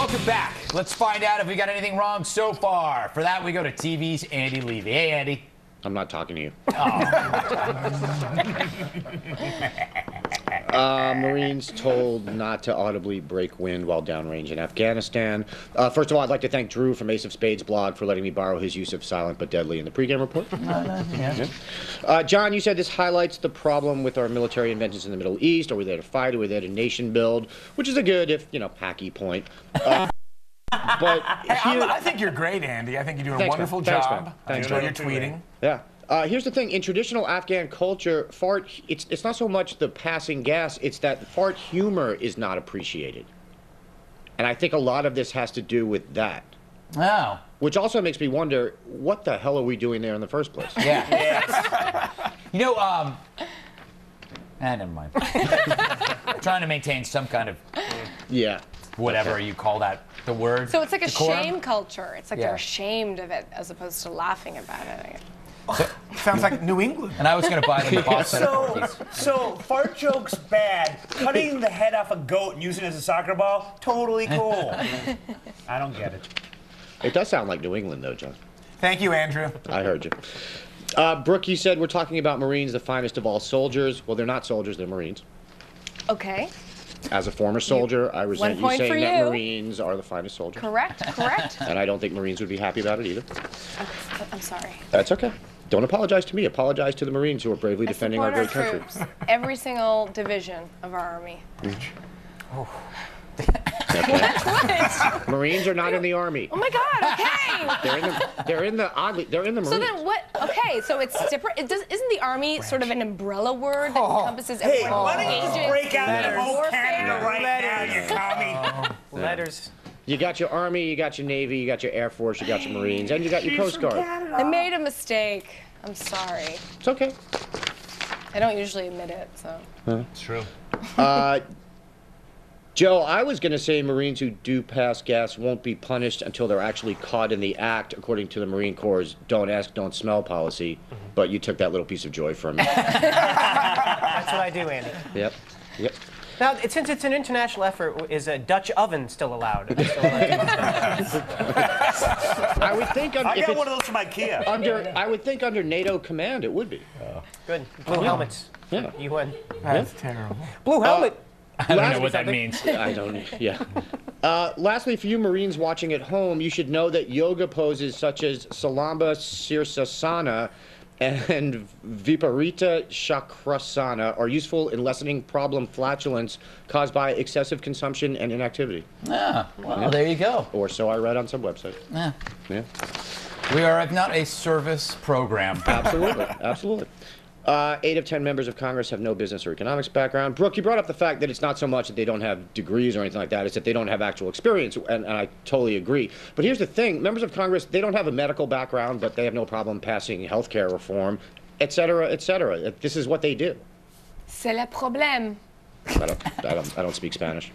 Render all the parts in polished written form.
Welcome back. Let's find out if we got anything wrong so far. For that, we go to TV's Andy Levy. Hey, Andy. I'm not talking to you. Marines told not to audibly break wind while downrange in Afghanistan. First of all, I'd like to thank Drew from Ace of Spades blog for letting me borrow his use of silent but deadly in the pregame report. John, you said this highlights the problem with our military inventions in the Middle East. Are we there to fight? Are we there to nation build? Which is a good, if, packy point. But I think you're great, Andy. I think you're doing a wonderful job. I enjoy your tweeting. Yeah. Here's the thing. In traditional Afghan culture, it's not so much the passing gas, it's that fart humor is not appreciated. And I think a lot of this has to do with that. Oh. Which also makes me wonder, what the hell are we doing there in the first place? Yeah. Yes. Never mind. I'm trying to maintain some kind of... whatever you call that, the word. So it's like a decorum? Shame culture. It's like they're ashamed of it as opposed to laughing about it. Sounds like New England. And I was going to buy them the box set of cookies. So fart jokes bad. Cutting the head off a goat and using it as a soccer ball, totally cool. I don't get it. It does sound like New England, though, John. Thank you, Andrew. I heard you. Brooke, you said we're talking about Marines, the finest of all soldiers. Well, they're not soldiers, they're Marines. Okay. As a former soldier, I resent you saying that Marines are the finest soldiers. Correct. And I don't think Marines would be happy about it either. Okay. I'm sorry. That's okay. Don't apologize to me. Apologize to the Marines who are bravely defending our great country. Troops, every single division of our army. Okay. Marines are not in the Army. Oh my God! Okay. They're in the Marines. So then what? Okay, so it's different. Isn't the Army sort of an umbrella word that encompasses everyone? Hey, why don't you break out the whole Canada right now, you commie? Letters. You got your Army, you got your Navy, you got your Air Force, you got your Marines, and you got your Coast Guard. I made a mistake. I'm sorry. It's okay. I don't usually admit it, so. It's true. Joe, I was going to say Marines who do pass gas won't be punished until they're actually caught in the act, according to the Marine Corps' don't ask, don't smell policy. But you took that little piece of joy from me. That's what I do, Andy. Yep. Now, since it's an international effort, is a Dutch oven still allowed? I would think I got one of those from IKEA. I would think under NATO command it would be. Good. Blue helmets. Yeah. You win. That's terrible. Blue helmet. I don't know what that means. I don't. Yeah. Lastly, for you Marines watching at home, you should know that yoga poses such as Salamba Sirsasana and Viparita Chakrasana are useful in lessening problem flatulence caused by excessive consumption and inactivity. Ah, well, there you go. Or so I read on some website. Yeah. Yeah. We are not a service program. Absolutely. Absolutely. 8 of 10 members of Congress have no business or economics background. Brooke, you brought up the fact that it's not so much that they don't have degrees or anything like that, it's that they don't have actual experience, and I totally agree. But here's the thing, members of Congress, they don't have a medical background, but they have no problem passing health care reform, et cetera, et cetera. This is what they do. C'est le problème. I don't speak Spanish.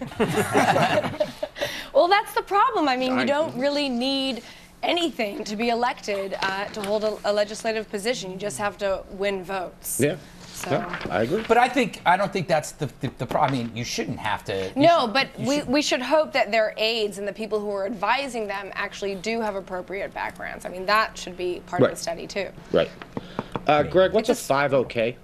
Well, that's the problem. I mean, you don't really need anything to be elected to hold a legislative position. You just have to win votes. Yeah. So. Yeah, I agree. But I don't think that's the problem. I mean, you shouldn't have to. No, but we should hope that their aides and the people who are advising them actually do have appropriate backgrounds. I mean, that should be part of the study too. Right. Greg, what's a 5-OK?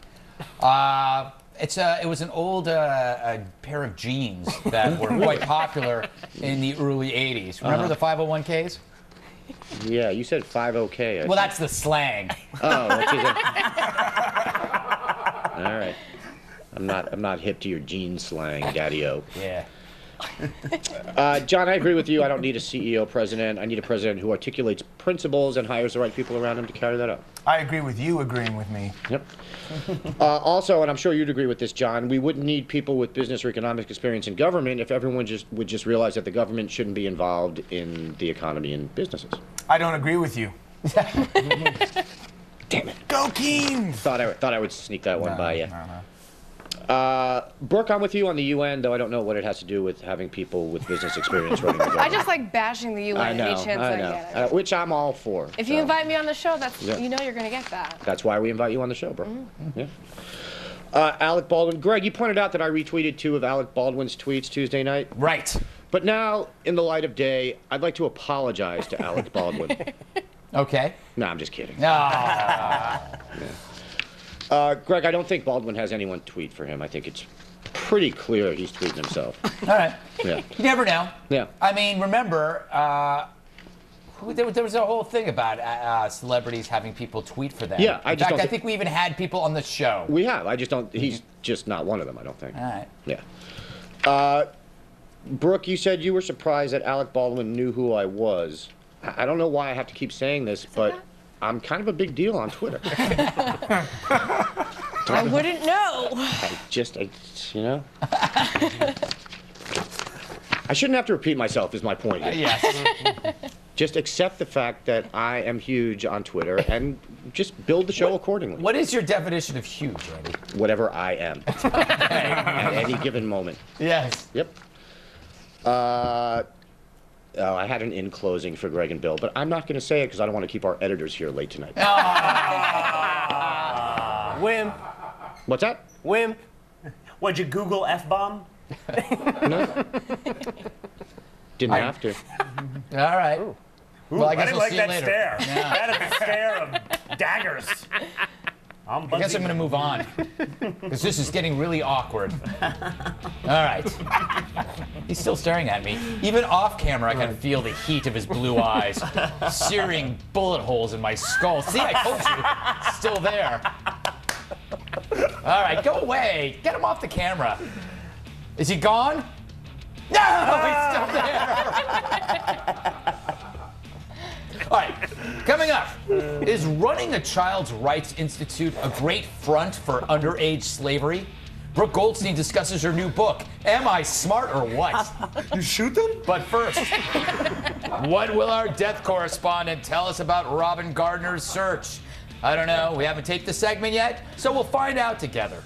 It was an old pair of jeans that were quite popular in the early 80s. Remember the 501ks? Yeah, you said 5-OK. Well, that's the slang. Oh, all right. I'm not hip to your jean slang, Daddy-O. Yeah. John, I agree with you. I don't need a CEO president. I need a president who articulates principles and hires the right people around him to carry that out. I agree with you agreeing with me. Yep. Also, and I'm sure you'd agree with this, John, we wouldn't need people with business or economic experience in government if everyone would just realize that the government shouldn't be involved in the economy and businesses. I don't agree with you. Damn it. Go Kings! Thought I would sneak that one by you. No. Brooke, I'm with you on the UN, though I don't know what it has to do with having people with business experience running the government. I just like bashing the UN any chance I get. Which I'm all for. If you invite me on the show, you know you're going to get that. That's why we invite you on the show, bro. Yeah. Alec Baldwin. Greg, you pointed out that I retweeted 2 of Alec Baldwin's tweets Tuesday night. Right. But now, in the light of day, I'd like to apologize to Alec Baldwin. Okay. No, I'm just kidding. Ah. Greg, I don't think Baldwin has anyone tweet for him. I think it's pretty clear he's tweeting himself. All right. Yeah. You never know. Yeah. I mean, remember, there was a whole thing about celebrities having people tweet for them. Yeah, In fact, I think we even had people on the show. We have. I just don't. He's just not one of them, I don't think. All right. Yeah. Brooke, you said you were surprised that Alec Baldwin knew who I was. I don't know why I have to keep saying this, but I'm kind of a big deal on Twitter. I wouldn't know. You know? I shouldn't have to repeat myself, is my point here. Yes. Just accept the fact that I am huge on Twitter and just build the show accordingly. What is your definition of huge, Andy? Whatever I am. At any given moment. Yes. Yep. I had an in closing for Greg and Bill, but I'm not going to say it because I don't want to keep our editors here late tonight. Whim. What's that? Whim. What'd you Google F-bomb? No. Didn't have to. All right. Ooh, Well, I guess didn't we'll like see you that later. stare. Yeah. That is a stare of daggers. I guess I'm going to move on because this is getting really awkward. All right. He's still staring at me. Even off camera, I can feel the heat of his blue eyes, searing bullet holes in my skull. See, I told you, it's still there. All right, go away. Get him off the camera. Is he gone? No, he's still there. All right, coming up, is running a Child's Rights Institute a great front for underage slavery? Brooke Goldstein discusses her new book, Am I Smart or What? You shoot them? But first, what will our death correspondent tell us about Robin Gardner's search? I don't know, we haven't taped the segment yet, so we'll find out together.